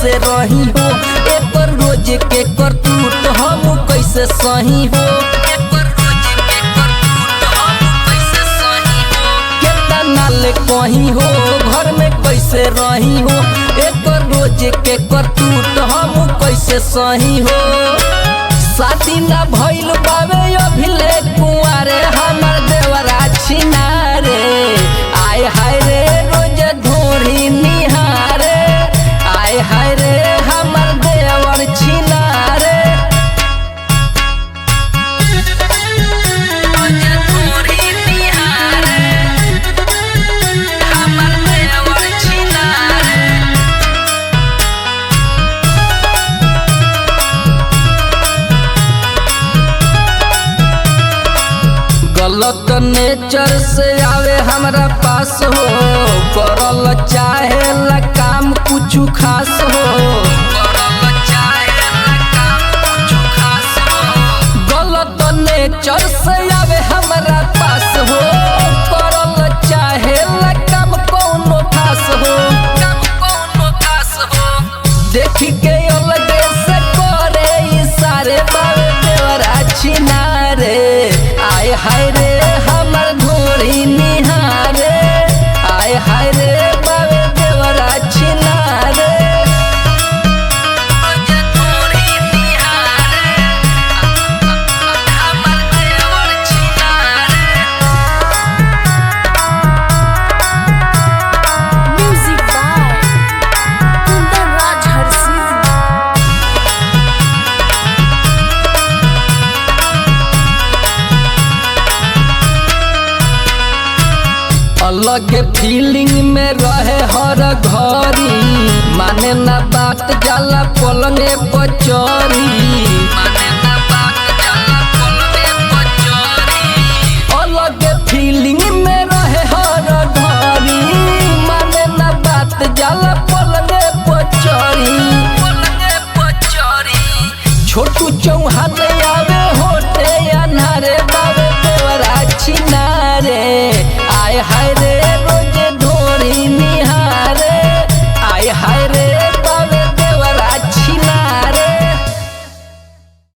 कैसे रही हो, एक रोज के करतूत हम कैसे सही हो, केतना ले कहीं हो घर में कैसे रही हो, एक रोज के करतूत हम कैसे सही हो। शादी ना भइल बावे अभिले कुंवारे हमर देवरा छिनारे, आय हाय रे रोज धोरी निहारे, आय हाय रे हमर देवर छिनारे, रोज धोरी निहारे हमर देवर छिनारे। गलत नेचर से आवे हमरा पास हो, करल चाहेला काम कुछ खास हो, गलत नेचर से आवे हमरा पास हो, करल चाहेला काम कौनो खास हो, देखी के अलगे से करे इशारे बावे देवरा छिनारे, आय हाय रे हमर धोरी निहारे, आय हाय रे बावे देवरा छिनारे, रोज धोरी निहारे हमर देवर छिनारे। Music by Kundan Raj Harsill। अलग फीलिंग में रहे हर घड़ी, माने ना बात जाला पलंगे पर चढ़ी, अलग फीलिंग में रहे हर घड़ी, माने ना बात जाला पलंगे पर चढ़ी, छोटू चौहान आवे होते अनारे बावे देवरा छिनारे, आय हाय रे